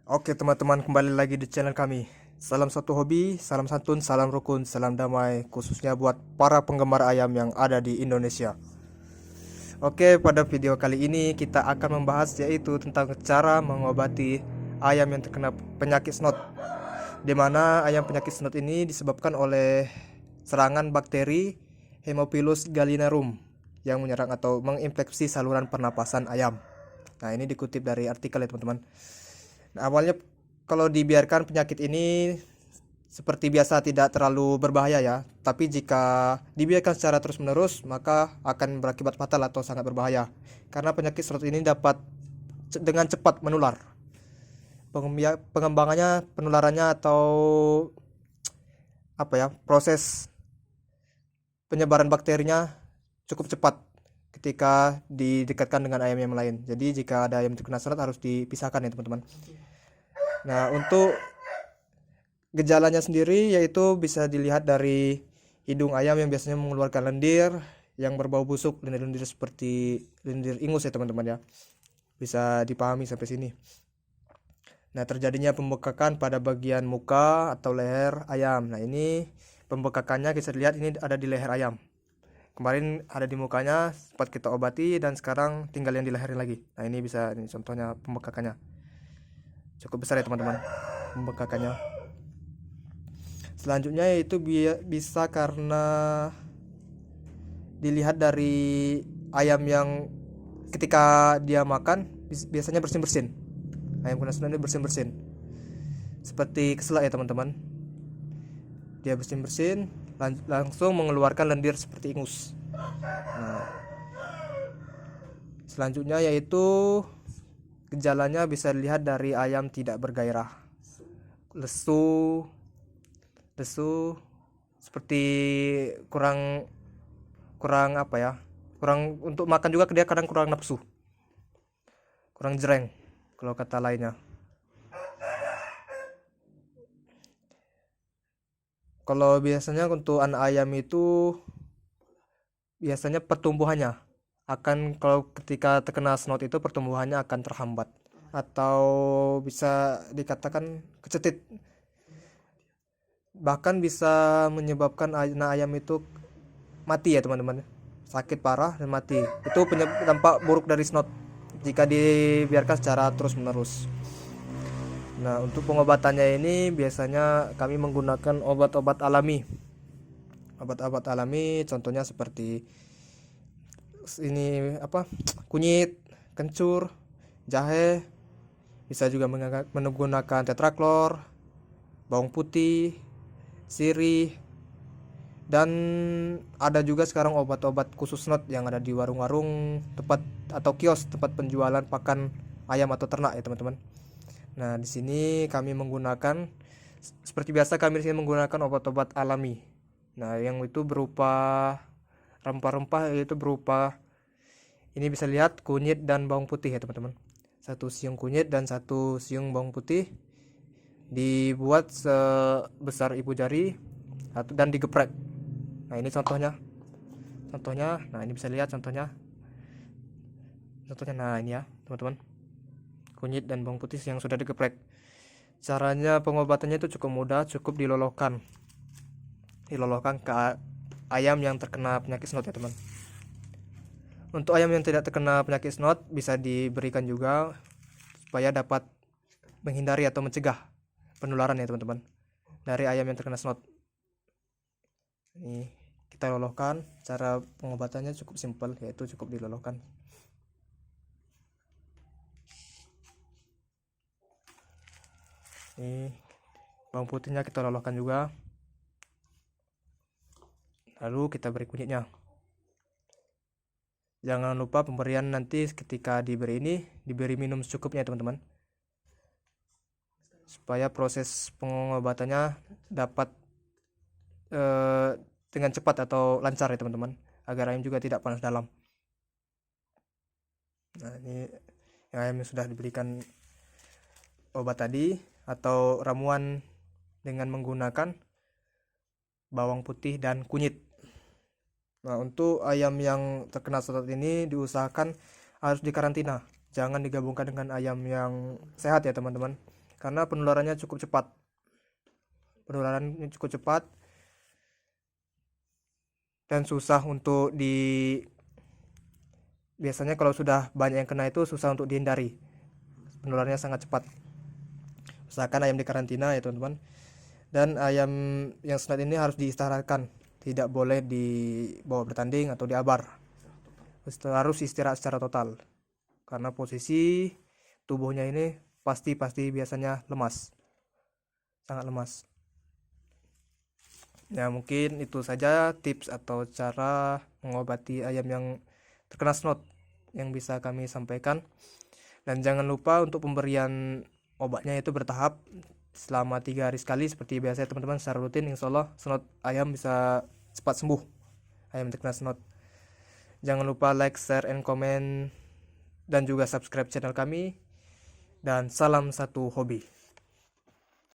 Oke teman-teman, kembali lagi di channel kami. Salam satu hobi, salam santun, salam rukun, salam damai, khususnya buat para penggemar ayam yang ada di Indonesia. Oke, pada video kali ini kita akan membahas yaitu tentang cara mengobati ayam yang terkena penyakit snot. Di mana ayam penyakit snot ini disebabkan oleh serangan bakteri Haemophilus gallinarum yang menyerang atau menginfeksi saluran pernapasan ayam. Nah, ini dikutip dari artikel ya teman-teman. Nah, awalnya kalau dibiarkan penyakit ini seperti biasa tidak terlalu berbahaya ya, tapi jika dibiarkan secara terus-menerus maka akan berakibat fatal atau sangat berbahaya. Karena penyakit struk ini dapat dengan cepat menular. Pengembangannya, penularannya atau proses penyebaran bakterinya cukup cepat ketika didekatkan dengan ayam yang lain. Jadi jika ada ayam terkena struk harus dipisahkan ya teman-teman. Nah, untuk gejalanya sendiri yaitu bisa dilihat dari hidung ayam yang biasanya mengeluarkan lendir yang berbau busuk, lendir-lendir seperti lendir ingus ya teman-teman ya. Bisa dipahami sampai sini. Nah, terjadinya pembekakan pada bagian muka atau leher ayam. Nah, ini pembekakannya bisa dilihat ini ada di leher ayam. Kemarin ada di mukanya sempat kita obati dan sekarang tinggal yang di lehernya lagi. Nah, ini bisa, ini contohnya pembekakannya. Cukup besar ya teman-teman pembekakannya. Selanjutnya yaitu bisa karena dilihat dari ayam yang ketika dia makan biasanya bersin-bersin. Ayam kena ini bersin-bersin. Seperti keselak ya teman-teman. Dia bersin-bersin langsung mengeluarkan lendir seperti ingus. Nah, selanjutnya yaitu gejalanya bisa dilihat dari ayam tidak bergairah, lesu, seperti kurang kurang apa ya kurang untuk makan juga, dia kadang kurang nafsu, kurang jereng kalau kata lainnya. Kalau biasanya untuk anak ayam itu biasanya pertumbuhannya akan, kalau ketika terkena snot itu pertumbuhannya akan terhambat atau bisa dikatakan kecetit, bahkan bisa menyebabkan anak ayam itu mati ya teman-teman, sakit parah dan mati. Itu dampak buruk dari snot jika dibiarkan secara terus menerus. Nah, untuk pengobatannya ini biasanya kami menggunakan obat-obat alami. Obat-obat alami contohnya seperti ini kunyit, kencur, jahe, bisa juga menggunakan tetraklor, bawang putih, sirih, dan ada juga sekarang obat-obat khusus snot yang ada di warung-warung tempat atau kios tempat penjualan pakan ayam atau ternak ya teman-teman. Nah, di sini kami menggunakan seperti biasa, kami di sini menggunakan obat-obat alami. Nah, yang itu berupa rempah-rempah, yaitu berupa ini bisa lihat kunyit dan bawang putih ya teman-teman. 1 siung kunyit dan 1 siung bawang putih dibuat sebesar ibu jari dan digeprek. Nah, ini contohnya. Nah, ini bisa lihat contohnya. Nah, ini ya teman-teman, kunyit dan bawang putih yang sudah digeprek. Caranya pengobatannya itu cukup mudah, cukup dilolokkan ke ayam yang terkena penyakit snot ya teman. Untuk ayam yang tidak terkena penyakit snot bisa diberikan juga supaya dapat menghindari atau mencegah penularan ya teman-teman dari ayam yang terkena snot. Ini kita lolokkan. Cara pengobatannya cukup simpel, yaitu cukup dilolokkan. Ini bawang putihnya kita lolokkan juga, lalu kita beri kunyitnya. Jangan lupa pemberian nanti ketika diberi ini diberi minum secukupnya teman-teman, supaya proses pengobatannya dapat dengan cepat atau lancar ya teman-teman, agar ayam juga tidak panas dalam. Nah, ini yang ayam yang sudah diberikan obat tadi atau ramuan dengan menggunakan bawang putih dan kunyit. Nah, untuk ayam yang terkena snot ini diusahakan harus dikarantina, jangan digabungkan dengan ayam yang sehat ya teman-teman, karena penularannya cukup cepat. Dan susah untuk biasanya kalau sudah banyak yang kena itu susah untuk dihindari, penularannya sangat cepat. Usahakan ayam di karantina ya teman-teman. Dan ayam yang snot ini harus diistirahatkan, tidak boleh dibawa bertanding atau diabar, harus istirahat secara total karena posisi tubuhnya ini pasti biasanya lemas, sangat lemas. Ya mungkin itu saja tips atau cara mengobati ayam yang terkena snot yang bisa kami sampaikan. Dan jangan lupa untuk pemberian obatnya itu bertahap selama 3 hari sekali seperti biasa teman-teman, secara rutin. Insya Allah snot ayam bisa cepat sembuh, ayam terkena snot. Jangan lupa like, share, and comment, dan juga subscribe channel kami. Dan salam satu hobi.